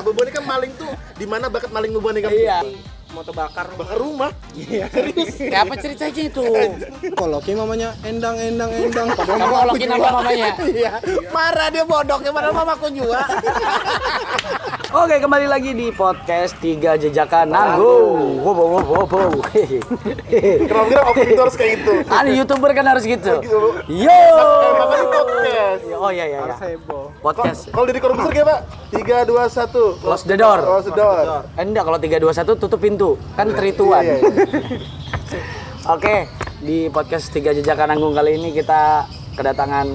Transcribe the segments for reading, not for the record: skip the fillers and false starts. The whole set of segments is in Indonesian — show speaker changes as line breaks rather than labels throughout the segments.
Bobo ini kan maling tuh. Di mana bakat maling Bobo ini kan?
Iya.
Motor bakar
rumah.
Iya.
Serius.
Kayak apa ceritanya itu?
Kolokin mamanya endang.
Kamu kolokin apa mamanya?
Iya. Marah dia bodoknya padahal mamaku juga.
Oke, kembali lagi di podcast 3 Jejakan Nanggung. Wobo.
Kira-kira opening itu harus kayak gitu.
Ada YouTuber kan harus gitu. Yo.
Makanya podcast.
Oh iya. Podcast.
Kalau di korupsi kayak Pak? 3, 2, 1.
Close the door.
Close the door.
Enggak, kalau 3, 2, 1 tutup pintu. Kan terituan.
Iya.
Oke, di podcast 3 Jejakan Nanggung kali ini kita kedatangan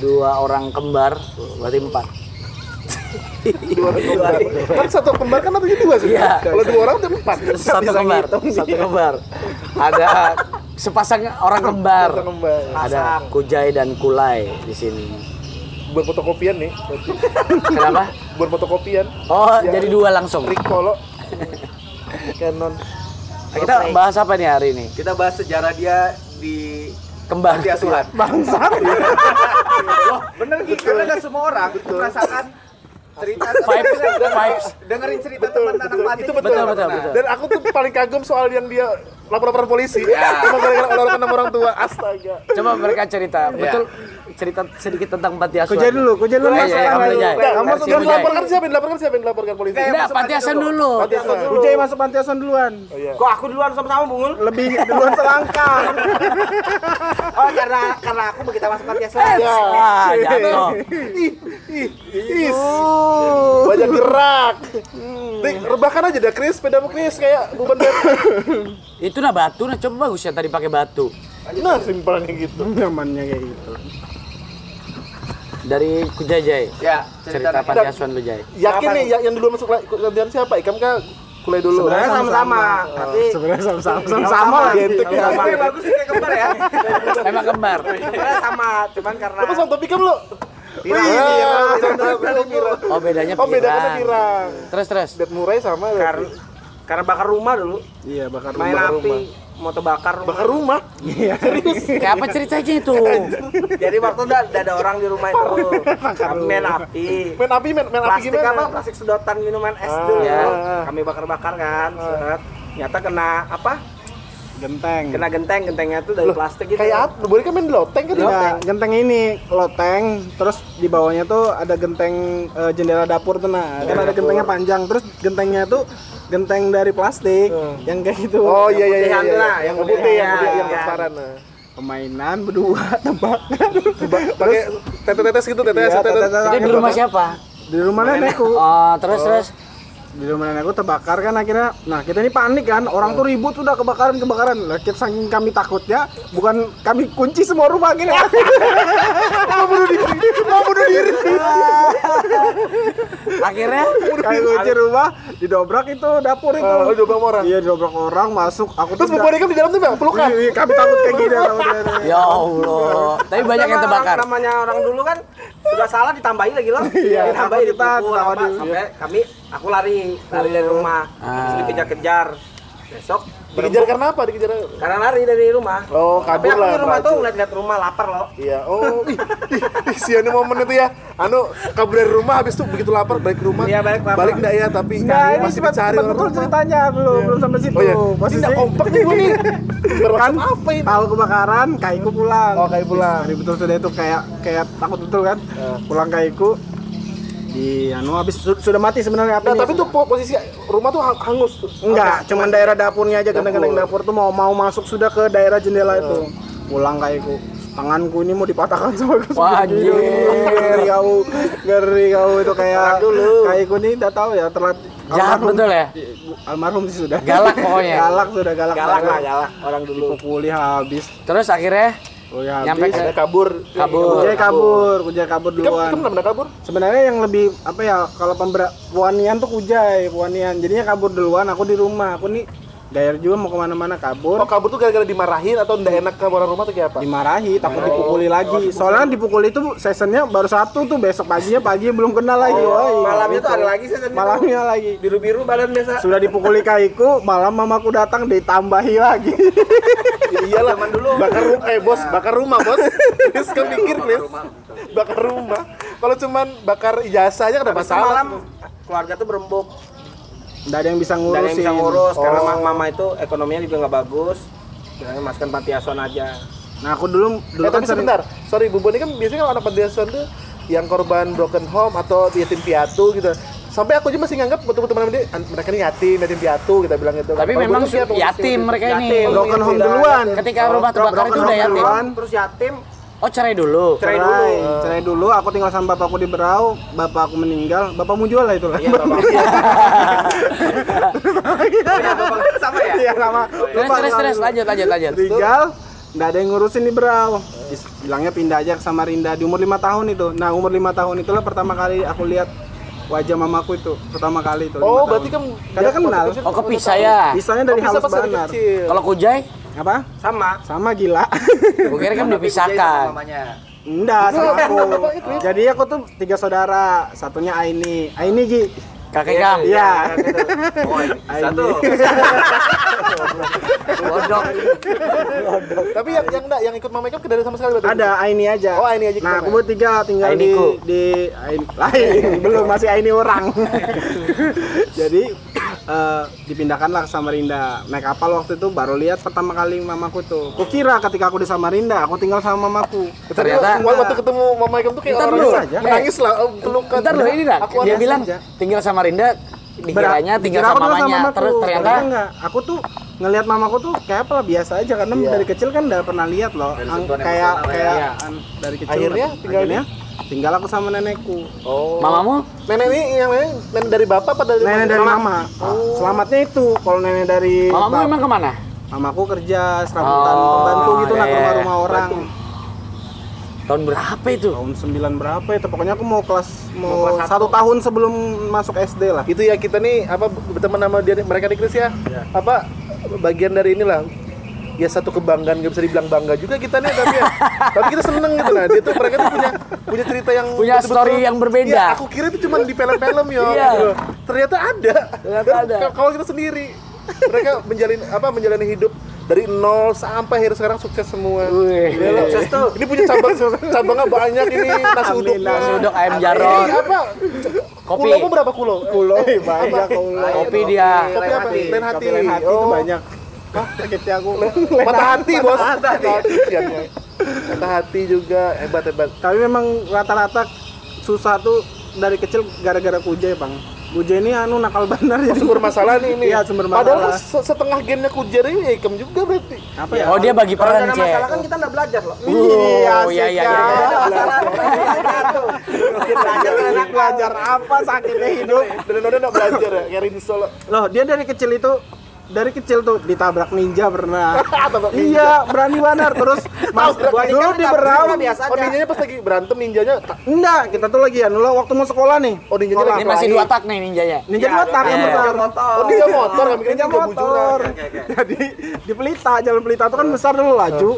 2 orang kembar, berarti 4.
Dua kembar. Kan satu kembar kan artinya 2 sih.
Iya.
Kalau 2 orang udah 4.
Satu kembar. Ada sepasang orang kembar. Ada Kujay dan Kulay di sini.
Buat fotokopian nih.
Kenapa?
Buat fotokopian.
Oh,
Ya.
jadi 2 langsung.
Riccolo. Canon.
Kita bahas apa nih hari ini?
Kita bahas sejarah dia di
Kembar.
panti asuhan.
Bangsat.
Loh, bener gitu. Karena nggak semua orang merasakan cerita
Vibes.
dengerin cerita teman anak panti.
Itu betul. Dan aku tuh paling kagum soal yang dia lapor-lapor polisi. Cuma gara-gara orang tua. Astaga.
Coba mereka cerita. Betul cerita sedikit tentang panti asuhan.
Kujay dulu masalah.
Kamu
Versi
yang
Kujay.
dilaporkan siapa yang dilaporkan polisi?
Enggak, panti asuhan dulu.
Kujay masuk panti asuhan duluan.
Oh iya.
Kok aku duluan sama-sama Bungul?
Lebih duluan selangkah.
Oh, karena aku begitu masuk panti asuhan.
Wah, jatuh.
Is. Banyak gerak. Nih, rebakan aja dah Chris, sepedamu Chris kayak beban berat.
Itu nah batu, nah coba bagus ya tadi pakai batu.
Nah, simpelnya gitu.
Nyamannya kayak gitu.
Dari Kujay Jay.
Ya,
Cerita panti asuhan lu Jay.
Yakin nih yang dulu masuk latihan siapa? Ikam kah Kulai dulu?
Sebenarnya sama-sama, tapi
Sebenarnya sama lah.
Gitu kan.
tapi bagus sih kayak kembar ya.
Emang kembar.
Sebenarnya sama, cuman karena
Apa sama topi kamu lo?
Oh, bedanya
Oh, beda kan
pirang.
pirang.
Terus.
Dead Murai sama
karena bakar rumah dulu.
Iya, bakar
Main
rumah.
api, motor bakar rumah.
bakar rumah.
Iya.
Kayak apa ceritanya itu?
Jadi waktu udah ada orang di rumah itu. Kami main api.
Main api
Plastik
gimana?
apa? Plastik sedotan minuman es
Ah.
dulu.
Ya.
Kami bakar-bakar kan. Set. Ternyata kena apa?
Genteng.
Kena gentengnya tuh dari plastik gitu.
Kayak apa? Boleh kan main loteng kan?
Enggak, genteng ini loteng, terus di bawahnya tuh ada genteng jendela dapur tuh nah. Kan ada gentengnya panjang, terus gentengnya tuh genteng dari plastik yang kayak gitu.
Oh iya.
putihan tuh lah,
Yang
yang
putih,
putih,
yang
ya.
transparan.
Permainan berdua tebakan.
Pakai tetes gitu, tetes.
Itu di rumah siapa?
Di rumah nenekku.
Oh, terus.
Di rumah nenekku terbakar kan akhirnya. Nah, kita ini panik kan, orang tuh ribut udah kebakaran. Lah, kita saking kami takutnya, bukan kami kunci semua rumah gini. Mau bunuh diri.
Akhirnya
Kami kunci rumah, didobrak itu dapur itu.
Oh, dobrak orang.
Iya, didobrak orang masuk. Aku
Terus Bobo Ikam di dalam tuh Bang, pelukan.
Iya, kami takut kayak gini.
ya Allah. Tapi banyak yang terbakar.
Namanya orang dulu kan sudah salah ditambahin lagi loh.
Iya,
ditambahin
kita
dipukul
tahu
apa
dulu.
sampai aku lari dari rumah. Terus dikejar-kejar. Besok
Dikejar karena apa? Dikejar.
karena lari dari rumah.
Oh,
Tapi
kabur
aku
lah.
di rumah
raju.
tuh ngeliat rumah lapar loh.
Iya. Oh, sian momen itu ya. Kabur dari rumah habis itu begitu lapar balik ke rumah.
Iya, balik lapar.
Balik enggak ya, tapi
Enggak, ini
masih
cepat
dicari orang
betul
rumah.
ceritanya belum sampai situ.
Oh iya.
Posisi
Tidak kompak nih gue nih.
kan
Bermaksud apa ini?
tahu kebakaran, kaiku pulang.
Oh, Kaiku pulang.
Hari betul sudah itu kayak takut betul kan. Pulang kaiku di habis sudah mati sebenarnya
Nah,
apinya.
tapi tuh posisi rumah tuh hangus tuh.
enggak, cuman daerah dapurnya aja, genteng-genteng dapur tuh mau masuk sudah ke daerah jendela itu. Pulang kaiku. Tanganku ini mau dipatahkan sama
Wah, anjir.
Ngeri kau itu kayak kaiku ini enggak tahu ya telat.
Jahat betul ya?
Almarhum sih sudah.
Galak pokoknya.
Galak sudah galak.
Galak orang dulu.
Dipukuli habis.
Terus akhirnya nyampe
Habis.
ke
Kabur.
Kujay kabur duluan.
Ikam pernah kabur?
Sebenarnya yang lebih apa ya, kalau Puanian tuh Puanian. Jadinya kabur duluan, aku di rumah. Aku nih Gayer juga mau kemana-mana kabur.
Oh, kabur tuh gara-gara dimarahin atau nggak enak ke orang rumah tuh kayak apa?
Dimarahi, takut dipukuli lagi. Soalnya dipukuli itu seasonnya baru satu tuh, besok paginya belum kenal lagi.
Malamnya tuh ada lagi sih.
Malamnya lagi.
Biru-biru badan biasa.
Sudah dipukuli kaiku, malam mamaku datang ditambahi lagi.
Iyalah, bakar rumah bos. Terus kemikir Chris, bakar rumah. Kalau cuman bakar ijazah aja ada masalah.
Malam keluarga tuh berembuk.
Nggak ada yang bisa
Nggak ada yang
ngurusin.
bisa ngurus karena mama itu ekonominya juga nggak bagus. Bilangnya masukkan panti asuhan aja.
Nah aku dulu kan
tapi sebentar, sorry Bu Boni kan biasanya kalau anak panti asuhan tuh yang korban broken home atau yatim piatu gitu. Sampai aku aja masih nganggap teman-teman dia mereka ini yatim piatu kita bilang gitu.
Tapi
Kalau
memang
Bu tuh
yatim mereka ini.
Yatim.
broken home duluan.
Ketika rumah terbakar itu udah yatim.
Terus yatim,
Oh, cerai dulu.
Cerai dulu, aku tinggal sama bapakku di Berau, bapak aku meninggal, bapakmu jual lah itulah.
iya bapak. Iya, bapak sama ya?
Iya sama.
Terus lanjut.
Tinggal, nggak ada yang ngurusin di Berau. Bilangnya pindah aja ke Samarinda di umur 5 tahun itu. Nah umur 5 tahun itulah pertama kali aku lihat wajah mamaku itu, pertama kali itu. 5
Oh,
tahun.
berarti kan
Kagak kenal.
Oh, kepisah ya.
Pisahnya dari
bisa
halus
pas dari
banar.
kecil.
Kalau Kujai,
Apa?
Sama
Gila.
gue kira kan
Sama
dipisahkan.
mamanya.
Enggak, sama aku. Jadi aku tuh 3 saudara, satunya Aini Gi.
Kakek Kang.
Iya.
Oh, satu.
Bodok.
Tapi yang ikut Mama Ikam dari sama sekali berarti?
Ada Aini aja.
Oh, Aini aja
Nah,
kita.
aku bertiga tinggal
Ainiku.
di Aini. Lain, belum masih Aini orang. Jadi dipindahkanlah ke Samarinda. Naik kapal waktu itu baru lihat pertama kali mamaku tuh. Kukira ketika aku di Samarinda, aku tinggal sama mamaku.
Ternyata-
waktu ketemu Mama Ikam tuh kayak
Ntar
orang
dulu.
menangis lah, pelukan.
Bentar loh ini dah.
Aku
Dia
ada
bilang
saja.
tinggal sama Rinda, dikiranya tinggal
Dikira aku
sama mamanya.
mamaku.
Terus ternyata
Ternyata enggak. Aku tuh ngelihat mamaku tuh kayak apa lah, biasa aja karena
Iya.
dari kecil kan udah pernah lihat loh.
Dari sentuhan
Kayak
emosional
kayak
ya.
dari kecil.
Akhirnya tinggal
tinggal aku sama nenekku.
Oh.
mamamu
Nenek ini yang nenek dari bapak apa dari
Nenek dari mama. Selamatnya itu. Kalau nenek dari
mamamu emang kemana?
mamaku kerja serabutan
Oh,
pembantu gitu nah ke
iya, iya.
rumah orang.
Tahun berapa itu?
Tahun 9 berapa itu? Pokoknya aku mau 1 tahun sebelum masuk SD lah.
itu ya kita nih apa berteman sama dia mereka di Kris ya. Apa bagian dari inilah ya satu kebanggaan, nggak bisa dibilang bangga juga kita nih tapi ya tapi kita seneng gitu nah dia tuh mereka tuh punya cerita yang
Punya story yang berbeda.
ya, aku kira itu cuma di film-film ya
Iya.
gitu. Ternyata ada
Ternyata ada.
kalau kita sendiri mereka menjalani hidup dari nol sampai akhir sekarang sukses semua.
Wih.
Gila, sukses tuh. Ini punya cabangnya banyak ini nasi uduknya.
Nasi uduk, ayam jarot.
Ini apa?
Kopi.
Kulo berapa kulo?
Kulo banyak kulo.
Kopi dia.
Kopi apa? Lain hati.
Kopi lain hati itu
Oh.
banyak. Hah, sakitnya aku.
Mata hati bos. Mata hati. Siannya. Mata hati juga hebat.
Tapi memang rata-rata susah tuh dari kecil gara-gara Kujai, Bang. Kujai ini nakal benar ya.
Sumber masalah nih ini.
Iya, sumber
Padahal
masalah.
setengah gennya Kujer ini ya Ikam juga berarti.
Apa ya?
Oh, dia bagi
Kalau
peran,
ada
Cek.
masalah kan kita nggak belajar loh.
Iya,
Oh, iya, iya, iya.
asik ya.
Belajar
Belajar apa sakitnya hidup?
Dan Noda nggak belajar ya, kayak Rinso loh.
Loh, dia dari kecil tuh ditabrak ninja pernah.
Tabrak ninja.
Iya, berani banar. Terus Mas
Tabrak
dulu
ninja
di
kan
Berau
tabrak biasa
Oh
aja.
ninjanya pas lagi berantem ninjanya.
Enggak, kita tuh lagi waktu mau sekolah nih.
Oh ninjanya
Sekolah.
lagi.
Ini masih 2 tak nih ninjanya.
Ninja dua tak yang
iya.
besar.
Oh ninja motor, kami kira
Ninja
ninja
motor.
bujuran.
Jadi di Pelita, jalan Pelita itu kan besar dulu laju.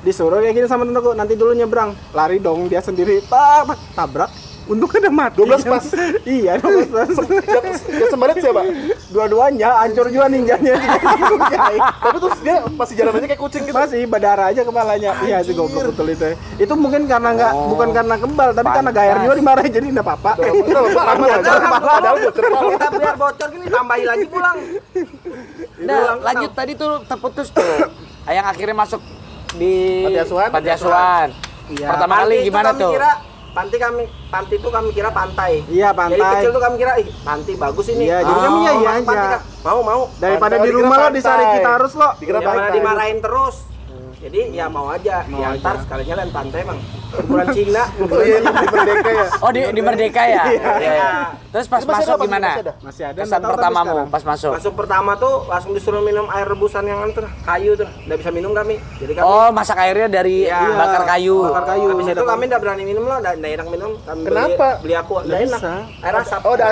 Disuruh kayak gini sama temenku, nanti dulu nyebrang. Lari dong dia sendiri. Tabrak. Untung ada mati.
12 pas.
Iya, 12 pas.
Yang sembalit siapa?
Dua-duanya hancur juga ninjanya.
Tapi terus dia masih jalan aja kayak kucing gitu.
Masih berdarah aja kepalanya. Iya sih goblok betul itu. Itu mungkin karena bukan karena kebal, tapi karena gair juga dimarahin jadi enggak apa-apa.
Padahal bocor.
Kita biar bocor gini tambahin lagi pulang.
Nah, lanjut tadi tuh terputus tuh. Yang akhirnya masuk di
Panti asuhan?
Panti asuhan.
Iya.
Pertama kali
Panti itu
gimana
kami
tuh?
Kira, panti itu kami kira pantai.
Iya, pantai.
Jadi kecil tuh kami kira, ih panti bagus ini.
Iya, jadi kami iya
Panti,
aja.
Kak. Mau.
Daripada
Pantai,
di rumah lo
dikira
disari
pantai.
kita harus lo.
Dikira
Yang mana
pantai.
dimarahin terus. Jadi ya mau aja, diantar sekalinya lain pantai bang. Ukuran Cina.
Oh iya, di Merdeka ya.
Oh, di Merdeka ya? Iya. Terus pas
Itu masih
masuk
ada,
gimana?
masih ada?
Masih ada.
Kesan
nggak tahu tapi
pertamamu
sekarang.
pas masuk.
Masuk pertama tuh langsung disuruh minum air rebusan yang tuh kayu tuh, nggak bisa minum kami. Jadi kami
Oh, masak airnya dari
Iya.
bakar kayu.
Bakar kayu.
habis itu kami nggak berani minum lah, nggak enak minum. Kami
Kenapa?
Beli aku, nggak enak.
bisa.
Air asap.
Oh ada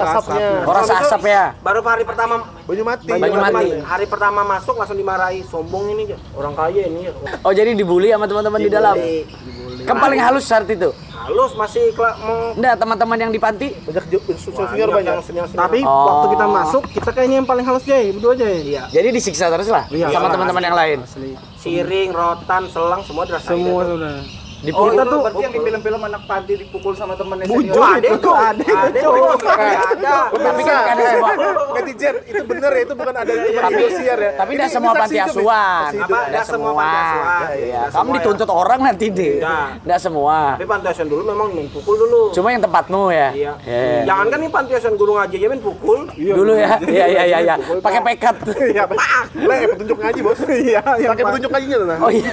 asapnya.
Oh, rasa
Habis itu,
asap ya?
Baru hari pertama
Banyu mati.
Banyu mati.
Hari pertama masuk langsung dimarahi, sombong ini aja. Orang kaya ini ya.
Oh, jadi dibully sama teman-teman di dalam. Kan paling halus saat itu.
Halus masih mau
Enggak, teman-teman yang di panti.
Banyak senior banyak.
senior.
Tapi
Oh.
waktu kita masuk, kita kayaknya yang paling halus Jay, berdua aja.
Iya.
Jadi disiksa terus lah
Iya.
sama teman-teman yang lain.
Asli.
Siring, rotan, selang semua dirasain.
Semua sudah.
Dipukul
kita tuh
Berarti yang di film-film anak panti dipukul sama temennya
Bujur.
senior.
Ada tuh, ada tuh.
Ada.
Tapi kan ada semua.
Netizen itu bener ya, itu bukan ada cuma Indosiar ya.
Tapi tidak
Ini
semua
saksi
panti
hidup ya.
asuhan.
Saksi hidup.
Apa? Nggak semua panti asuhan.
Iya.
Nggak
Kamu
semua
dituntut orang nanti deh.
Nggak.
Enggak semua.
Tapi panti asuhan dulu memang main pukul dulu.
Cuma yang tempatmu ya.
Iya.
Iya.
Jangan kan nih panti asuhan guru ngaji aja main pukul.
Dulu ya. Iya. Pakai pekat.
Iya, lah petunjuk ngaji, Bos.
Iya, yang
Pakai petunjuk ngajinya tuh nah.
Oh iya.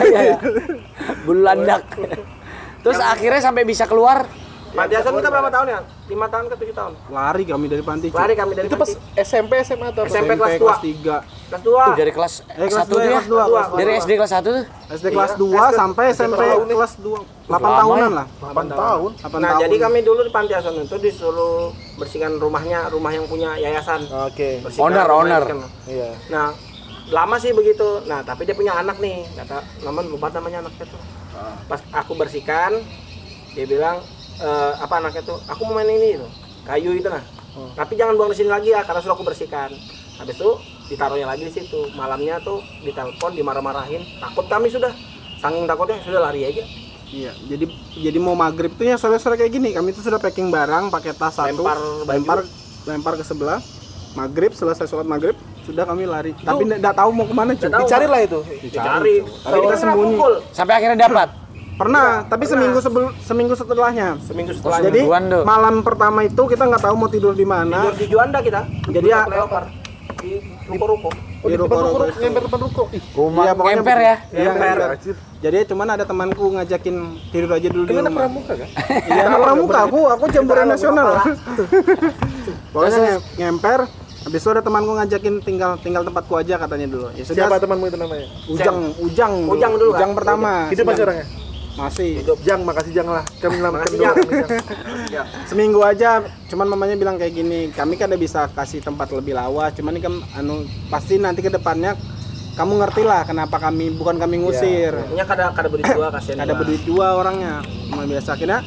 Bulu landak. Terus akhirnya sampai bisa keluar.
Panti asuhan kita berapa tahun ya? 5 tahun ke 7 tahun.
lari kami dari panti. Cuk.
Lari kami dari
Itu pas
panti.
SMP, SMA atau apa?
SMP kelas
kelas
2.
3.
Kelas 2.
Tuh dari kelas
kelas
1
dua,
tuh ya.
kelas dua, kelas
Dari
dua.
SD kelas 1 tuh.
SD kelas 2 sampai SMP kelas 2. 8
Lama
tahunan
ya?
lah.
8 tahun.
8
Nah,
tahun.
jadi kami dulu di panti asuhan itu disuruh bersihkan rumah yang punya yayasan.
Oke.
Bersihkan
Owner.
bersihkan.
Iya.
Nah, lama sih begitu. Nah, tapi dia punya anak nih. Kata lupa namanya anaknya tuh. Pas aku bersihkan, dia bilang apa anaknya tuh? Aku mau main ini tuh. Kayu itu nah. Tapi jangan buang di sini lagi ya karena sudah aku bersihkan. Habis itu ditaruhnya lagi di situ. Malamnya tuh ditelepon, dimarah-marahin. Takut kami sudah. Saking takutnya sudah lari aja.
Iya, jadi mau maghrib tuh ya sore-sore kayak gini. Kami tuh sudah packing barang, pakai tas satu, lempar ke sebelah. Maghrib, selesai sholat maghrib, sudah kami lari. Tapi nggak tahu mau kemana cuy.
Dicari lah itu.
Dicari.
Tapi kita sembunyi.
Sampai akhirnya dapat.
Pernah, tapi seminggu setelahnya.
Seminggu setelah
Jadi
Semingguan tuh.
malam pertama itu kita nggak tahu mau tidur di mana.
tidur di Juanda kita.
Jadi ya-
Leopard di ruko-ruko.
Oh, di depan ruko, ngemper depan ruko. Ih,
Rumah
Iya, pokoknya
ngemper ya.
Iya,
Ngemper.
ngemper. Jadi cuman ada temanku ngajakin tidur aja dulu di
kan ada
rumah.
pramuka kan?
Iya, anak pramuka aku jemburan nasional. Pokoknya ngemper. Habis itu ada temanku ngajakin tinggal tempatku aja katanya dulu. Ya sudah.
Siapa temanmu itu namanya?
Ujang dulu,
Ujang
Kak.
pertama.
Itu masih orangnya?
Masih.
Jang, makasih Jang lah. Kami
Makasih,
doang,
Jang.
Seminggu aja, cuman mamanya bilang kayak gini, kami kan udah bisa kasih tempat lebih lawas, cuman ini kan pasti nanti ke depannya kamu ngerti lah kenapa bukan kami ngusir.
Punya kada beri dua kasihan.
Ada berduit dua orangnya. Cuma biasa akhirnya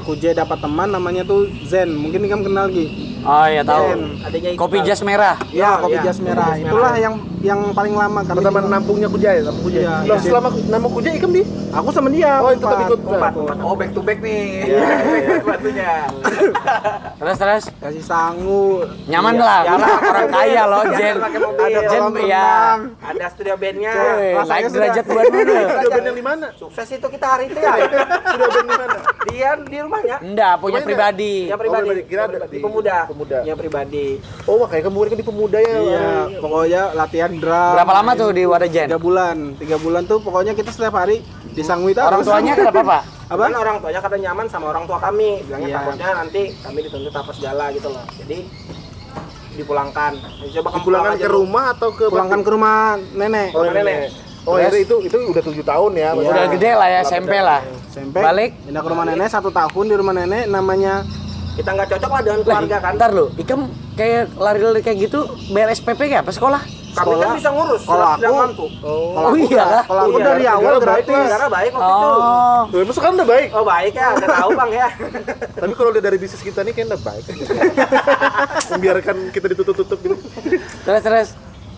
Kuje dapat teman namanya tuh Zen. Mungkin kamu kenal Gi.
Oh iya tahu.
Adanya
Kopi jas merah.
Ya, kopi
iya.
jas merah.
Jas merah.
Itulah yang paling lama kami.
Pertama nampungnya Kujai, nampung Kujai.
Iya,
Loh,
iya.
selama nampung Kujai ikam di?
Aku sama dia.
Oh, tetap ikut.
Empat. Oh, back to back nih. Batunya.
Terus
Kasih sangu.
nyaman
Iya.
lah.
Ya,
Orang kaya loh
Biasa
Jen.
pakai mobil.
Ada
Jen
kolam
ya.
renang.
Ada studio bandnya.
Wih,
rasanya
naik
sudah-
derajat buat mana?
Studio band yang di mana?
Sukses itu kita hari itu ya.
Studio band di mana?
Dia di rumahnya.
Enggak, punya
Rumahnya
pribadi.
Yang pribadi.
pribadi. Kira ada
di
di
pemuda.
Pemuda.
Yang pribadi.
Oh, wah, kayak kamu kan di pemuda ya.
Iya, pokoknya latihan drum.
Berapa lama tuh di Wadajen?
3 bulan. 3 bulan tuh pokoknya kita setiap hari disangui terus.
Orang tuanya kenapa Pak?
apa?
Kan orang tuanya kada nyaman sama orang tua kami. Bilangnya
Iya.
takutnya nanti kami dituntut apa segala gitu loh. Jadi dipulangkan. Coba kamu pulang
Pulangan
aja
ke
dulu.
rumah atau ke
Pulangkan ke rumah nenek.
Oh,
nenek.
nenek. Oh, itu udah 7 tahun ya.
Iya.
Udah gede lah ya, SMP lah.
SMP.
Balik.
Pindah ke rumah nenek 1 tahun di rumah nenek namanya
Kita nggak cocok lah dengan
Lah,
keluarga kan.
ntar lu, Ikam kayak lari-lari kayak gitu, bayar SPP kayak apa sekolah?
Kami kan bisa ngurus.
Kalau
tidak
aku-
mampu.
Oh iya.
Kalau aku
Iya,
dari awal
negara baik
gratis.
lah.
Negara baik waktu itu.
Oh.
Tuh, masuk kan udah baik.
Oh baik ya, udah tahu bang ya.
Tapi kalau udah dari bisnis kita nih kayaknya udah baik. Membiarkan kita ditutup-tutup gitu.
Terus.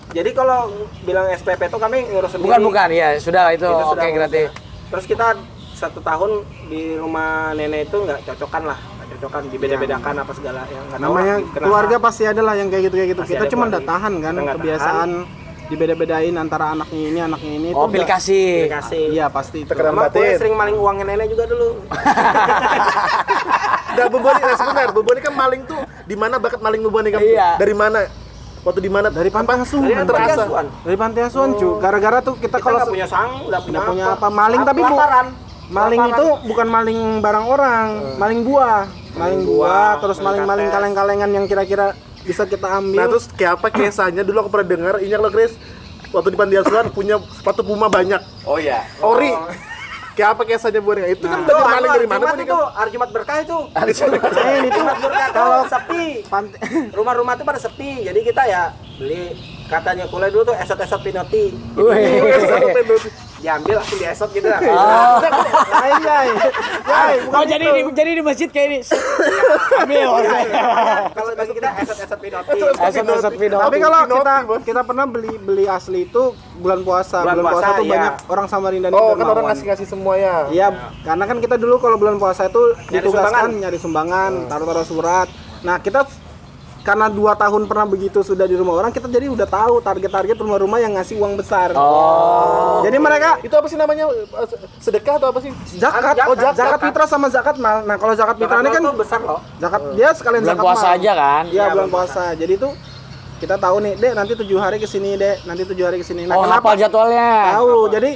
Jadi kalau bilang SPP itu kami ngurus sendiri.
Bukan, ya sudah itu
Itu
oke
sudah
gratis.
ngurus. Terus kita 1 tahun di rumah nenek itu nggak cocokan lah, nggak cocokan, dibeda-bedakan apa segala yang nggak tahu
Namanya
lah, kenapa.
keluarga pasti ada lah yang kayak gitu
Pasti
Kita
ada
cuma
keluarga.
udah tahan kan
Kita nggak
kebiasaan dibeda-bedain antara anaknya ini
Oh,
tuh
pilih
udah-
kasih.
Dikasih.
Iya pasti itu.
Tekanan
Sama gue
batin.
sering maling uangnya nenek juga dulu.
Nah, Boboni, sebentar. Boboni kan maling tuh di mana bakat maling Boboni kamu?
Iya.
Dari mana? Waktu di mana?
Dari panti asuhan.
Dari panti
terasa.
asuhan.
Dari panti asuhan cu. Gara-gara tuh kita
Kita
kalau
nggak punya sang, nggak
nggak punya apa maling
Apa,
tapi
kelaparan.
maling
Kelaparan.
itu bukan maling barang orang, maling buah. Maling buah, terus
maling
maling-maling
kates.
kaleng-kalengan yang kira-kira bisa kita ambil.
Nah, terus kayak apa kisahnya? Dulu aku pernah dengar, ini lo Chris, waktu di panti asuhan punya sepatu Puma banyak.
Oh iya.
Ori. Kayak apa kisahnya buahnya? Itu kan
Itu
belajar maling dari mana?
Arjumat
Boni,
itu,
kan?
Arjumat berkah itu.
Lain itu
Arjumat berkah
kalau
kalau sepi.
panti
Rumah-rumah itu pada sepi. Jadi kita ya beli katanya kuliah dulu tuh esot-esot pinoti.
Wih.
diambil langsung diesot gitu lah.
Oh, jadi di masjid kayak ini. Ambil.
Kalau bagi kita esot pinoti.
Esot video.
Tapi kalau kita pernah beli asli itu bulan puasa. Bulan puasa tuh
iya.
banyak orang Samarinda nih.
Oh, kan orang ngasih semua ya.
Iya, karena kan kita dulu kalau bulan puasa itu ditugaskan nyari sumbangan, taruh-taruh surat. Nah, kita karena 2 tahun pernah begitu sudah di rumah orang, kita jadi udah tahu target-target rumah-rumah yang ngasih uang besar.
Oh.
Jadi mereka
Itu apa sih namanya? Sedekah atau apa sih?
zakat, zakat fitrah sama zakat mal. Nah, kalau zakat fitrah ini kan
besar loh.
zakat dia sekalian
Bulan
zakat
puasa
mal.
aja kan?
Iya, bulan puasa. Jadi itu kita tahu nih, Dek, nanti 7 hari ke sini, Dek. Nanti 7 hari ke sini. Nah,
Oh,
kenapa?
hafal jadwalnya.
Tahu. Jadi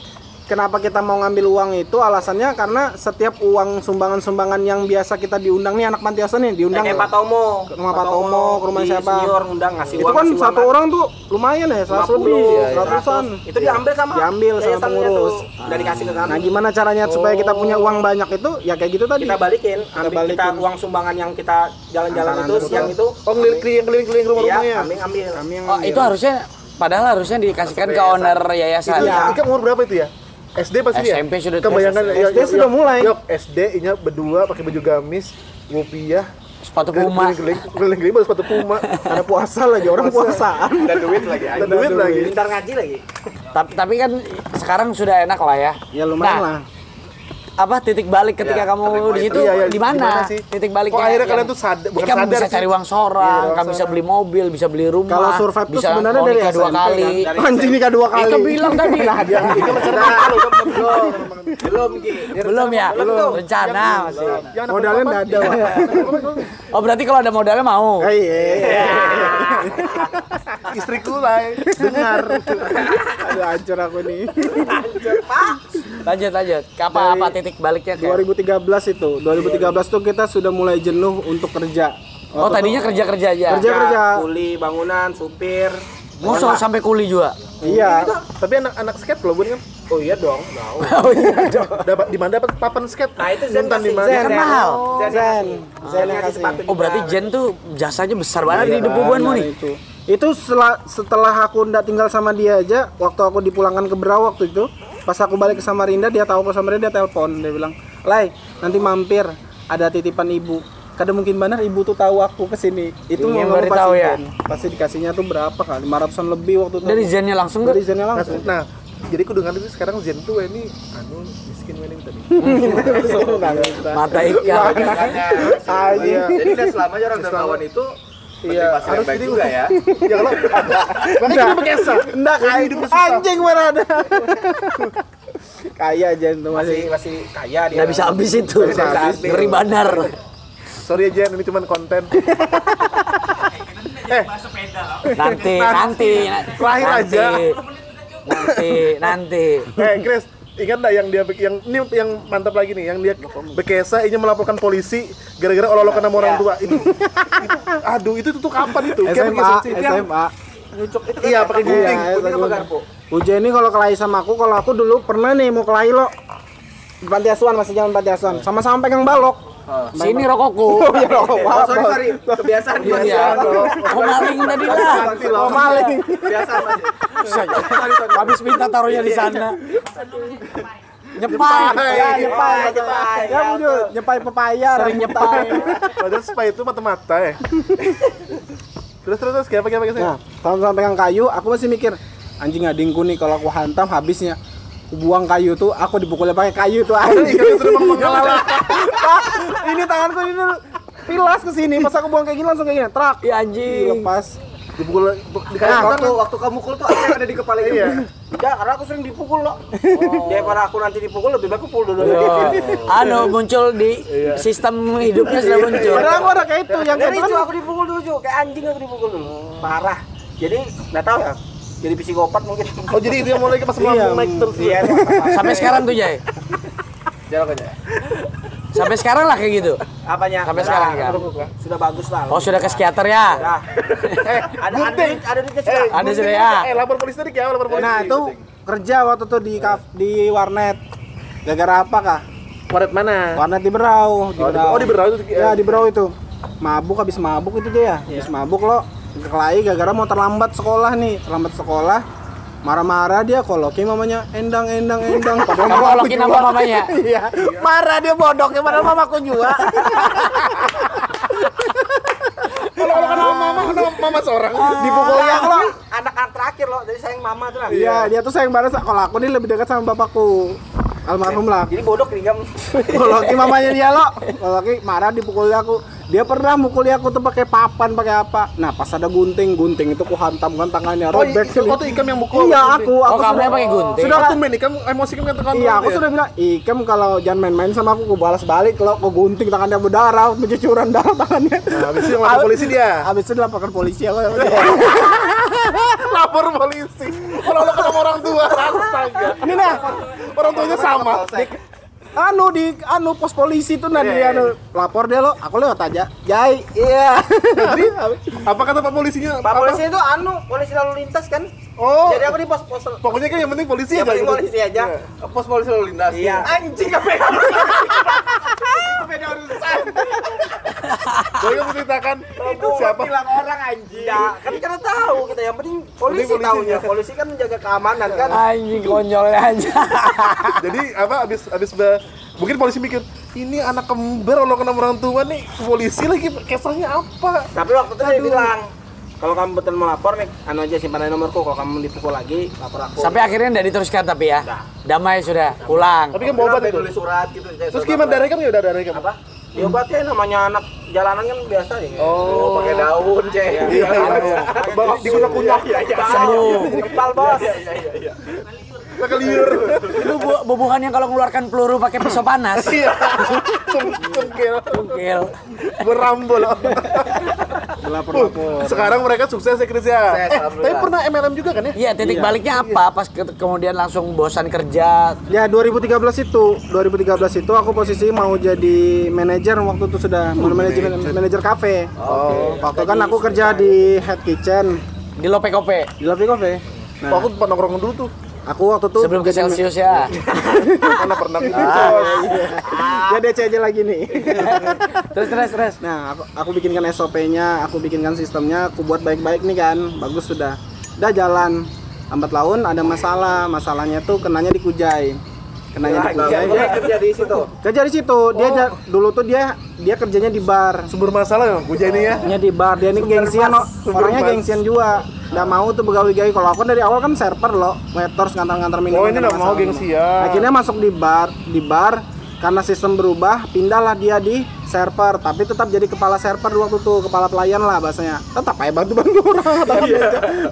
kenapa kita mau ngambil uang itu alasannya karena setiap uang sumbangan-sumbangan yang biasa kita diundang nih anak panti asuhan nih diundang
Kayak Pak Tomo.
ke rumah Pak Tomo, ke rumah
di
siapa?
Senior ngundang ngasih
Itu
uang.
kan
ngasih
satu
uang.
orang tuh lumayan ya, 100 lebih, 100-an.
Itu diambil sama
Diambil sama
yayasannya
pengurus.
tuh. Udah dikasih ke kami.
Nah, gimana caranya supaya kita punya uang banyak itu? Ya kayak gitu tadi.
Kita balikin, ambil kita
balikin.
uang sumbangan yang kita jalan-jalan itu
Betul.
siang itu.
Oh, keliling-keliling
Iya,
rumah-rumahnya.
kami ambil.
Kami yang
Oh, itu harusnya dikasihkan ke owner yayasan.
Itu Ika umur berapa itu ya? SD pasti ya?
SMP sudah.
Kebayangkan
SD sudah mulai.
Yok, SD-nya berdua pakai baju gamis, rupiah,
Sepatu Puma.
keliling-keliling baru sepatu Puma.
ada puasa lagi, orang puasaan.
Dan duit lagi.
Dan duit lagi.
Pintar ngaji lagi.
Tapi kan sekarang sudah enak lah ya.
Ya lumayan
Nah,
lah.
Apa titik balik ketika kamu di situ
Iya, iya.
di
Gimana
mana?
sih?
Titik baliknya.
Kok akhirnya
yang-
kalian tuh bukan
Kamu
sadar
bisa
sih.
cari uang seorang,
Iya,
kamu bisa beli mobil, bisa beli rumah.
Kalau survive tuh
bisa
sebenarnya
mau
dari
nikah 2
SMP
kali.
kan. Anjing nikah 2 kali.
Ika bilang tadi.
Ika mencari
Belum Ki.
Belum ya?
Belum.
Rencana masih.
Modalnya enggak ada, Pak.
Oh, berarti kalau ada modalnya mau.
Iya.
Istriku lah dengar.
Aduh, hancur aku nih.
Lanjut. Apa titik baliknya? Kak?
2013 itu. 2013 tuh kita sudah mulai jenuh untuk kerja.
Oh, tadinya kerja aja.
Kerja.
Kuli bangunan, supir.
Musuh sampai kuli juga.
Iya.
Tapi anak skate loh, Bun kan?
Oh iya dong, tahu.
Oh iya dong.
Dapat di mana dapat papan skate?
Nah, itu Zen
Nonton di
kasih.
mana?
Kan mahal.
Zen yang
ngasih
kasih.
sepatu
Oh, berarti Jen tuh jasanya besar banget di hidup bubuanmu nih.
Itu setelah aku ndak tinggal sama dia aja, waktu aku dipulangkan ke Berau waktu itu, pas aku balik ke Samarinda, dia tahu ke Samarinda, dia telepon, dia bilang, "Lai, nanti mampir, ada titipan ibu." Kadang mungkin benar ibu tuh tahu aku kesini. Itu
Iya,
mau
baru tahu ya.
Pasti dikasihnya tuh berapa kali? 500-an lebih waktu itu.
Dari Zennya langsung
Dari
tuh.
Zennya langsung.
Nah, jadi aku dengar itu sekarang Zen tuh ini miskin ini tadi.
Mata ikan.
Iya.
Jadi udah selamanya orang dermawan itu
Iya, harus
baik
jadi
juga ya.
Ya kalau makanya kita berkesa.
Enggak kayak anjing mana ada. Kaya aja itu
Masih kaya dia.
Nggak bisa habis itu.
Nggak bisa habis.
Ngeri bandar.
Sorry ya Jen, ini cuma konten.
Nanti.
Terakhir aja.
Nanti.
Chris, ingat nggak yang dia ini yang mantap lagi nih, yang dia bekesa ingin melaporkan polisi gara-gara olok-olokan sama orang tua. Itu aduh, itu tuh kapan itu? Kayak
SMA,
bekesa sih.
SMA.
Nyucuk itu
Iya, pakai gunting.
Iya,
apa garpu?
Ujian ini kalau kelahi sama aku, kalau aku dulu pernah nih mau kelahi lo di panti asuhan, masih zaman panti asuhan, sama-sama pegang balok.
Sini rokokku.
Oh, sorry. Kebiasaan dia.
Iya. Oh, maling tadi lah.
Oh, maling.
Kebiasaan masih.
Habis minta taruhnya di sana. Nyepai.
Ya, nyepai. Ya, bujur, nyepai pepaya.
Sering nyepai.
Padahal supaya itu mata-mata ya. Terus kayak apa sih?
Nah, sama-sama pegang kayu, aku masih mikir, anjing adingku nih kalau aku hantam habisnya. Aku buang kayu tuh, aku dipukulnya pakai kayu tuh anjing. Ini tanganku ini pilas ke sini, pas aku buang kayak gini langsung kayak gini, trak.
Iya anjing.
Lepas.
Dipukul
Nah,
Waktu kamu mukul tuh apa yang ada di kepala itu?
Iya.
Enggak, karena aku sering dipukul loh. Daripada aku nanti dipukul lebih baik pukul dulu.
Muncul di sistem hidupnya sudah muncul.
Padahal aku ada kayak itu yang kayak
Dari
itu
itu
kan.
aku dipukul dulu, Ju. Kayak anjing aku dipukul dulu. Parah. Jadi enggak tahu ya. Jadi psikopat mungkin.
Oh, jadi itu yang mulai pas
Iya,
naik terus.
Iya.
Sampai sekarang tuh, Jay.
Jalan aja.
Sampai sekarang lah kayak gitu.
Apanya?
Sampai sekarang kan.
Sudah bagus lah.
Oh, sudah ke psikiater ya.
Nah, ada duitnya sudah.
Ada sudah ya.
Lapor polisi tadi ya, lapor polisi.
Nah, itu kerja waktu itu di warnet. Gara-gara apa kah?
Waret mana?
Warnet di Berau,
di Berau itu.
Ya, di Berau itu. Habis mabuk itu dia. Habis mabuk lo kelahi gara-gara mau terlambat sekolah nih. Terlambat sekolah. marah-marah dia kolokin mamanya endang.
Kamu kolokin nama mamanya.
Iya. Marah dia bodoknya padahal mamaku juga.
Kalau kenal mama seorang.
Dipukuli aku loh.
Anak-anak terakhir loh, jadi sayang mama tuh lah.
Iya, dia tuh sayang banget. Kalau aku nih lebih dekat sama bapakku. Almarhum lah.
Jadi bodok nih kamu.
Kolokin mamanya dia lo. Kolokin marah dipukuli aku. Dia pernah mukuli aku tuh pakai papan, pakai apa. Nah, pas ada gunting itu ku hantamkan tangannya. Robek
Oh, itu Ikam yang mukul.
Iya, aku
kamu
sudah
yang pakai gunting.
Sudah tuh main Ikam emosi kan kata
Iya, aku sudah bilang, Ikam kalau jangan main-main sama aku balas balik lo kok gunting tangannya berdarah, mencucuran darah tangannya.
Nah, habis itu lapor polisi dia.
Habis itu dilaporkan polisi aku.
Lapor polisi. Kalau lo ketemu orang tua, astaga.
Ini nah,
Orang tuanya sama.
di pos polisi tuh nah dia lapor dia lo, aku lewat aja. Jai, iya.
Jadi apa kata Pak polisinya?
Pak polisi itu polisi lalu lintas kan.
Oh.
Jadi aku di pos
Pokoknya kan yang penting polisi
yang
aja.
penting
gitu.
polisi aja.
Pos polisi lalu lintas.
Iya.
Anjing apa ya? Itu beda urusan.
Jadi kamu ceritakan siapa?
Bilang orang anjing. Ya, kan kita tahu kita yang penting polisi
polisi
taunya.
ya.
Polisi kan menjaga keamanan kan.
Anjing konyolnya aja.
Jadi apa abis mungkin polisi mikir ini anak kembar kalau kena orang tua nih polisi lagi kesannya apa?
Tapi waktu itu dia bilang kalau kamu betul mau lapor nih, aja simpan aja nomorku. Kalau kamu dipukul lagi, lapor aku.
Sampai akhirnya tidak diteruskan tapi ya. Damai sudah, pulang.
Tapi kan bawa obat itu.
Tulis surat gitu.
Terus gimana darah kamu ya udah darah kamu?
apa? Diobatnya namanya anak jalanan kan biasa ya.
Oh,
pakai daun, Cek.
Iya. Dikunyah-kunyah.
Sembuh.
Kepal bos.
Pakai liur.
Itu bubuhan yang kalau mengeluarkan peluru pakai pisau panas.
Iya. Cengkil.
Gokil.
Berambol.
Lapor.
Sekarang mereka sukses ya Chris ya.
Sukses,
Tapi
alhamdulillah.
pernah MLM juga kan ya?
Iya, titik baliknya apa? Pas kemudian langsung bosan kerja.
Ya 2013 itu aku posisi mau jadi manajer waktu itu sudah manajer kafe. Waktu kan aku kerja di head kitchen
Di Lope Kope.
di Love Cafe. Nah,
Aku tempat nongkrong dulu tuh.
aku waktu itu
Sebelum ke Celsius ya.
Karena pernah gitu.
ya DC aja lagi nih.
Terus.
Nah, aku bikinkan SOP-nya, aku bikinkan sistemnya, aku buat baik-baik nih kan. Bagus sudah. Udah jalan. Lambat laun ada masalah. Masalahnya tuh kenanya di Kujai. Kenanya di Kujai.
Dia kerja di situ.
Kerja di situ. Dulu tuh dia kerjanya di bar.
Sumber masalah ya Gue ini ya.
Nya di bar. Dia ini gengsian loh. Orangnya
mas.
gengsian juga. Nggak mau tuh begawi-gawi. Kalau aku dari awal kan server loh. Waiters ngantar-ngantar minum.
Oh ini nggak mau gengsian.
Akhirnya masuk di bar karena sistem berubah, pindahlah dia di server, tapi tetap jadi kepala server waktu itu, kepala pelayan lah bahasanya. Tetap aja bantu-bantu orang,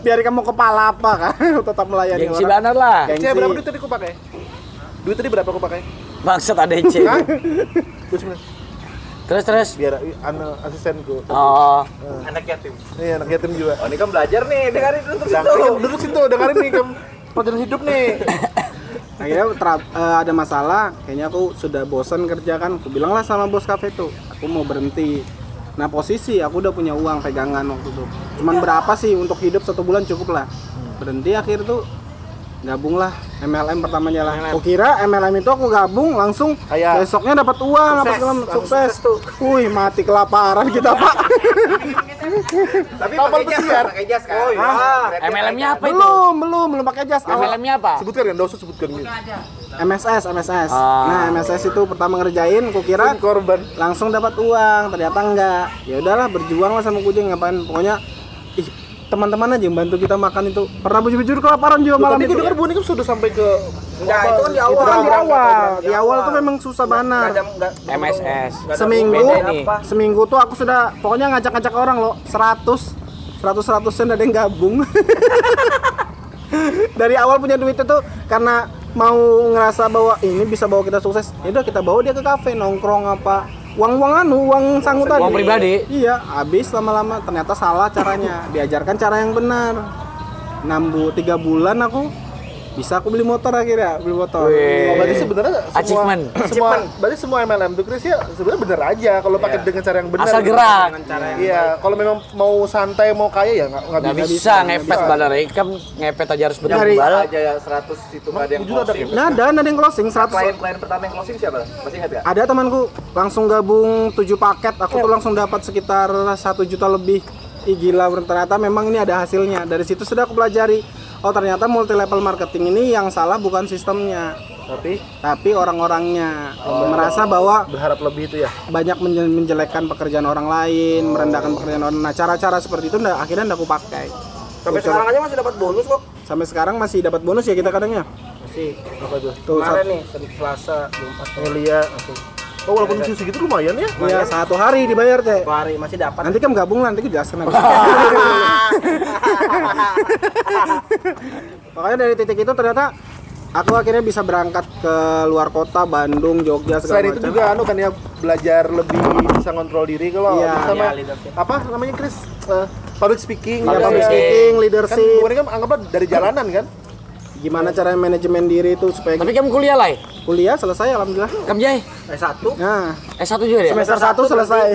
biar kamu kepala apa kan, tetap melayani
Gengsi
orang.
banget lah.
Gengsi.
Cek berapa duit tadi aku pakai? Duit tadi berapa aku pakai?
Bangsat ADC.
Hah?
Terus.
Biar asistenku.
Oh.
Anak yatim.
Iya anak yatim juga.
Oh, ini kan belajar nih, dengerin dulu terus itu.
Duduk situ dengerin nih kamu pelajaran hidup nih.
Akhirnya ada masalah, kayaknya aku sudah bosan kerja kan, aku bilang lah sama bos kafe tuh, aku mau berhenti. Nah posisi aku udah punya uang pegangan waktu itu, cuman berapa sih untuk hidup 1 bulan cukup lah. Berhenti akhir tuh gabung lah MLM pertamanya lah. Aku kira MLM itu aku gabung langsung
Kayak-
besoknya dapat uang apa segala macam, sukses tuh. Wih mati kelaparan kita pak.
Tapi
Kapal
pakai jas,
pesiar.
pakai jas kan?
Oh, iya.
Berarti
MLM-nya apa itu?
belum pakai jas.
MLM-nya apa?
Sebutkan kan, enggak usah sebutkan gitu.
MSS.
Ah.
Nah MSS itu pertama ngerjain, kukira
Korban.
langsung dapat uang, ternyata enggak. Ya udahlah berjuang lah sama kucing ngapain. Pokoknya teman-teman aja yang bantu kita makan itu. Pernah bujur-bujur kelaparan juga malam
Tadi
itu.
gue dengar Bu ini kan sudah sampai ke
Enggak, itu kan di awal.
Itu kan di awal. Di
Di
awal tuh memang susah banget.
MSS.
Seminggu,
Beda nih.
seminggu tuh aku sudah pokoknya ngajak-ngajak orang loh 100 sen ada yang gabung. Dari awal punya duit itu karena mau ngerasa bahwa ini bisa bawa kita sukses. Ya udah kita bawa dia ke kafe nongkrong apa. Uang sangu tadi.
Uang pribadi?
Iya, habis lama-lama ternyata salah caranya. Diajarkan cara yang benar. 3 bulan aku bisa aku beli motor akhirnya, beli motor.
Oh, berarti sebenarnya
Achievement.
berarti semua MLM tuh Chris ya sebenarnya bener aja kalau pakai dengan cara yang benar.
Asal
gitu.
gerak.
Iya, kalau memang mau santai mau kaya ya nggak
Nggak
bisa.
bisa ngepet badannya. Kan ngepet aja harus
Dari-
betul.
aja ya 100 itu nggak ada yang
Jujur ada
closing.
Nah, ada yang closing 100.
Klien pertama yang closing siapa? Masih ingat nggak?
Ada temanku langsung gabung 7 paket, aku tuh langsung dapat sekitar 1 juta lebih. Ih gila, ternyata memang ini ada hasilnya. Dari situ sudah aku pelajari. oh ternyata multi level marketing ini yang salah bukan sistemnya, tapi orang-orangnya merasa bahwa
berharap lebih itu ya.
banyak menjelekkan pekerjaan orang lain, merendahkan pekerjaan orang. Nah, cara-cara seperti itu akhirnya aku pakai.
Sampai sekarang aja masih dapat bonus kok.
Sampai sekarang masih dapat bonus ya kita kadangnya.
Masih.
Apa tuh?
Tuh,
Kemarin nih, Senin Selasa, Jumat,
Ngelia. Oh, walaupun segitu lumayan ya.
Iya, 1 hari dibayar, Teh.
1 hari masih dapat.
Nanti kan gabung nanti aku jelaskan. Makanya dari titik itu ternyata aku akhirnya bisa berangkat ke luar kota, Bandung, Jogja segala
Selain itu
macam.
juga kan ya belajar lebih bisa ngontrol diri kalau
Iya.
sama
Iya, leadership.
apa namanya Chris public speaking.
Ya,
ya,
public
ya.
speaking,
Kan
leadership,
kemarin kan anggaplah dari jalanan kan.
gimana cara manajemen diri itu supaya
Tapi kamu kuliah lah.
kuliah selesai alhamdulillah.
Kamu Jai?
S1.
Nah,
S1 juga ya?
semester 1 selesai.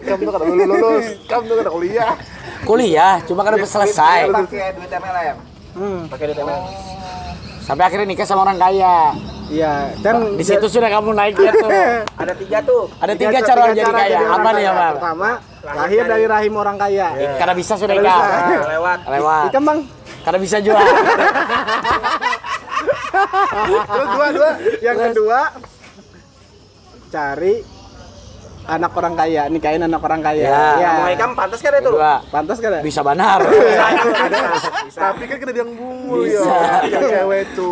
Kamu tuh kada lulus, kamu tuh kada kuliah.
Kuliah, cuma kan udah selesai.
Pakai duit MLM. Pakai duit MLM.
Sampai akhirnya nikah sama orang kaya.
Iya, dan
Di situ sudah kamu naiknya tuh.
Ada 3 tuh.
Ada 3 cara jadi kaya.
orang
Apa nih,
kaya.
Bang?
Pertama, lahir dari rahim orang kaya.
Karena bisa sudah
Karena
nikah.
bisa.
Lewat.
Lewat.
Ikan Bang.
Karena bisa jual.
Terus dua.
Yang kedua, cari anak orang kaya, nikahin anak orang kaya.
Ya.
Mau ikam pantas kan itu?
Kedua,
Pantas kan?
bisa benar.
Tapi kan kita bilang bungul
Bisa.
ya. Yang cewek itu.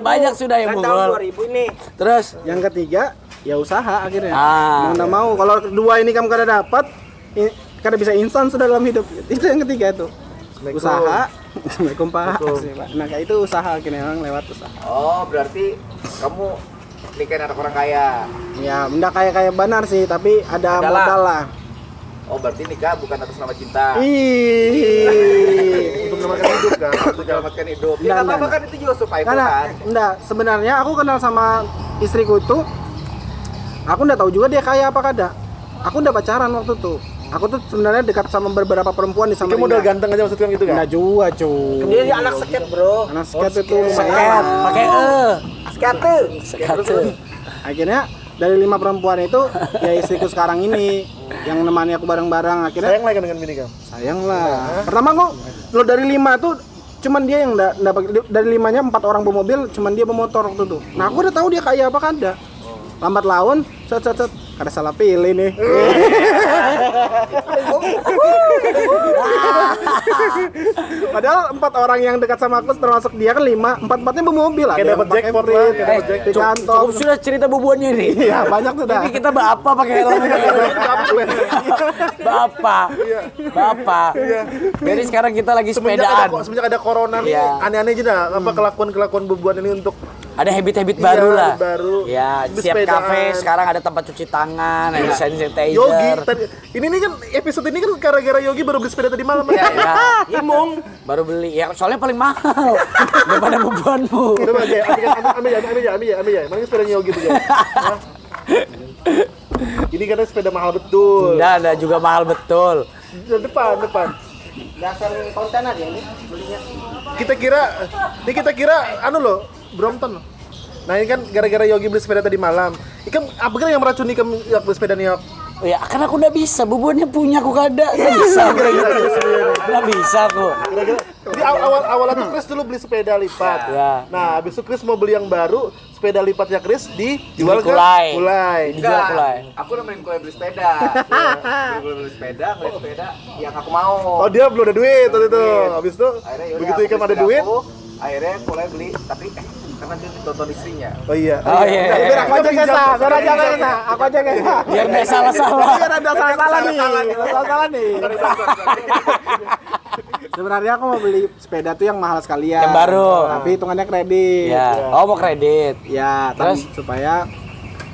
Banyak sudah yang
Tahun
munggul.
2000 ini.
Terus
Yang ketiga, ya usaha akhirnya.
Ah.
Mau nggak mau, kalau kedua ini kamu kada dapat, kada bisa instan sudah dalam hidup. Itu yang ketiga itu. Usaha. Assalamualaikum Pak. Nah kayak itu usaha akhirnya orang lewat usaha.
Oh, berarti kamu nikahin anak orang kaya.
Ya, enggak kayak benar sih, tapi ada
Adalah.
modal lah.
Oh, berarti nikah bukan atas nama cinta.
Ih.
Untuk menyelamatkan hidup kan.
Untuk menyelamatkan hidup.
Enggak,
Ya nggak apa-apa
enggak.
kan, itu juga survival
Karena
kan.
enggak, sebenarnya aku kenal sama istriku itu, aku enggak tahu juga dia kaya apa kada. Aku udah pacaran waktu itu. Aku tuh sebenarnya dekat sama beberapa perempuan di
Kamu
Samarinda.
modal ganteng aja maksudnya gitu kan?
Enggak juga, cuy.
Dia anak skate, Bro.
Anak skate itu
seket,
lumayan.
pakai
Skate.
Sekate.
Akhirnya dari 5 perempuan itu ya istriku sekarang ini yang nemani aku bareng-bareng. Akhirnya
Sayang lah kan dengan bini kamu.
sayang lah. Pertama kok lo dari 5 tuh cuman dia yang dapat, dari 5-nya 4 orang bermobil, cuman dia bermotor waktu itu. Nah aku udah tahu dia kaya apa kada. Lambat laun, set kada salah pilih nih. Padahal 4 orang yang dekat sama aku termasuk dia kan 5, 4-4-nya bermobil. Ada
Kayak
yang
dapat
pakai
jackpot
Frit,
lah, kayak dapat
di
jackpot.
kantong.
Cukup sudah cerita bubuannya ini.
Iya banyak tuh dah.
Ini kita bapak pakai helm. Bapak. Bapak. Jadi sekarang kita lagi sepedaan.
Semenjak ada corona nih,
Iya.
aneh-aneh aja dah apa kelakuan bebuan ini untuk
Ada habit-habit
Iya,
baru lah.
baru.
Ya,
Bersepedaan.
setiap kafe sekarang ada tempat cuci tangan, ada
Yogi,
sanitizer.
ini nih kan episode ini kan gara-gara Yogi baru beli sepeda tadi malam.
Ya,
Imung.
baru beli. Ya, soalnya paling mahal daripada bebuanmu.
Coba aja, ambil ya. Mana sepedanya Yogi tuh ya? Hah? Ini kan sepeda mahal betul.
Ada juga mahal betul.
Depan.
Dasar konten aja ini belinya.
Kita kira anu loh, Brompton loh. Nah ini kan gara-gara Yogi beli sepeda tadi malam. Ikan apa kan yang meracuni kamu yang beli sepeda nih?
Ya, karena aku udah bisa, bebuannya punya aku kada. Nggak bisa. Nggak bisa aku.
Jadi awalnya tuh Chris dulu beli sepeda lipat.
Ya.
Nah, habis itu Chris mau beli yang baru, sepeda lipatnya Chris dijual ke
Kulai.
Kulai.
Dijual Kulai.
Aku nemenin Kulai beli sepeda. Beli sepeda, ngeliat sepeda yang aku mau.
Oh, dia belum ada duit waktu itu. Habis itu
Akhirnya yaudah,
begitu
aku
Ikam
beli
ada
sepeda
duit,
aku, akhirnya Kulai beli, tapi karena dia ditonton istrinya.
oh iya.
Oh iya.
Biar aku aja kesa, biar aja kesa, aku aja kesa.
Biar nggak salah-salah.
Biar ada salah-salah nih, salah-salah nih. Sebenarnya aku mau beli sepeda tuh yang mahal sekalian.
Yang baru.
Tapi hitungannya kredit.
Ya. Oh, mau kredit.
Ya,
Terus?
supaya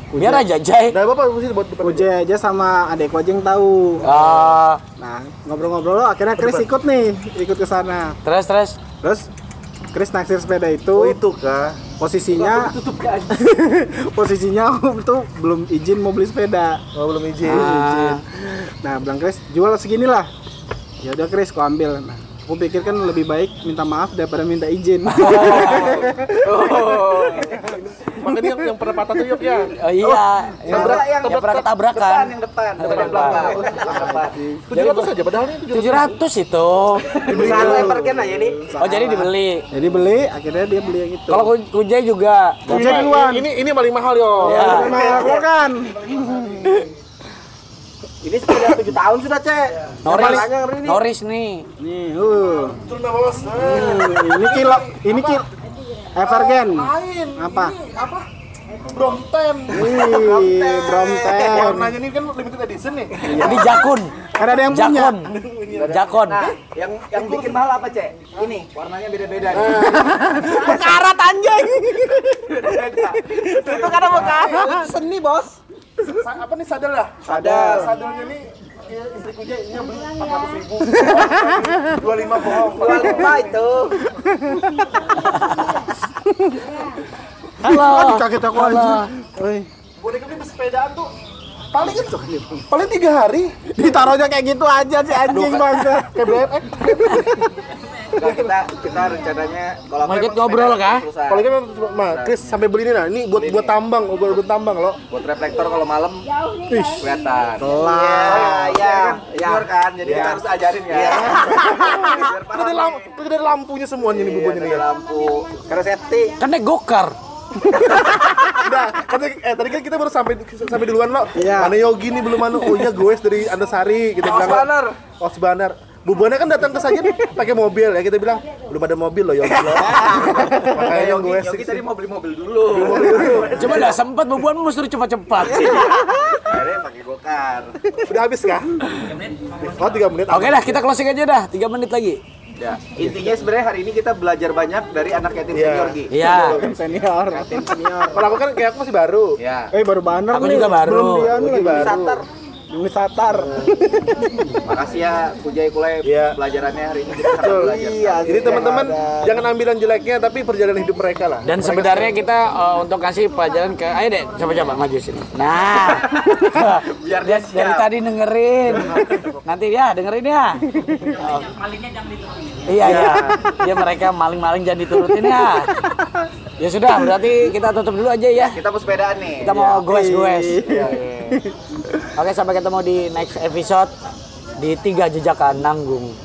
Biar aja Jai.
Nah, Bapak mesti buat depan.
Uje aja sama adekku aja yang tahu.
Oh,
Nah, ngobrol-ngobrol akhirnya Chris ikut ke sana.
terus.
Terus Chris naksir sepeda itu.
Oh, itu kah?
Posisinya posisinya aku tuh belum izin mau beli sepeda.
Oh, belum izin.
Nah, bilang Chris, jual segini lah. Ya udah Chris, aku ambil. Nah, Aku pikir kan lebih baik minta maaf daripada minta izin.
Makanya yang pernah patah tuh Yop ya.
Oh iya, yang
yang
pernah ketabrakan.
Yang depan. Belakang.
700 aja padahal ini
700 itu.
Perusahaan Evergen aja nih.
Oh jadi dibeli.
Jadi beli, akhirnya dia beli yang itu.
Kalau Kujay juga.
Kujay duluan.
Ini paling mahal yo.
Ya.
Nah, aku kan.
Ini sepeda 7 tahun sudah, Cek.
Noris nih.
Nih,
Turun bos.
ini kilo Evergen.
Lain.
Apa?
Ini apa? Brompton.
Wih, Brompton.
Warnanya ini kan limited edition nih.
Ini Jakun.
Kan ada yang punya.
Jakon. Jakon.
Nah, yang bikin mahal apa, Cek? Ini, warnanya beda-beda nih.
Mekarat anjing.
Itu karena mekarat. Seni, Bos.
Apa nih sadel lah?
Sadel.
Sadelnya ini istriku aja ini beli 400.000. 25 bohong.
25 itu.
Halo.
Aduh, kaget aku aja. Oi.
Boneka ini bersepedaan tuh paling 3 hari
Ditaruhnya kayak gitu aja sih anjing bangsa.
kayak BMX.
Nah, kita rencananya kalau
Mau ikut ngobrol kah?
Kalau kan Chris sampai beli ini nah, ini buat tambang, buat tambang loh.
buat reflektor kalau malam kelihatan.
Kelar.
Ya, junior kan, jadi kita harus ajarin ya.
Itu dari lampunya semuanya nih bubunya nih.
Lampu, karena safety.
Kan naik gokar.
Udah, tadi kan kita baru sampai duluan lo.
Iya.
Mana Yogi nih belum mana? Oh iya goes dari Andasari kita bilang. Osbanar. Bubuannya kan datang ke sajian pakai mobil ya, kita bilang belum ada mobil loh Yogi lo. Makanya
Yogi tadi mau beli mobil dulu.
Coba dah sempat bubuan mesti cepat-cepat.
Akhirnya pakai gokar.
Udah habis kah? Oh 3 menit.
Oke dah, kita closing aja dah. 3 menit lagi.
Ya, intinya sebenarnya hari ini kita belajar banyak dari anak yatim
Iya.
senior Gi.
Iya.
Senior.
Kalau aku kan kayak aku masih baru.
Ya.
Baru banner
Aku
nih.
juga baru.
Belum dia
Yogi
lagi.
baru.
Satar.
Ini satar.
Makasih ya Kujay Kulai
Iya.
pelajarannya hari ini kita harus belajar.
Iya.
Jadi teman-teman jangan ambilan jeleknya tapi perjalanan hidup mereka lah.
Dan sebenarnya kita untuk kasih pelajaran ke, ayo deh, coba-coba maju sini. Nah,
Biar dia
dari
siap.
tadi dengerin. Nanti ya dengerin ya. Malingnya jangan diturutin. Iya iya. Dia mereka maling-maling jangan diturutin ya. Ya sudah, berarti kita tutup dulu aja ya.
Kita mau sepedaan nih.
Kita mau goes-goes. Oke, sampai ketemu di next episode di 3 Jejakan Nanggung.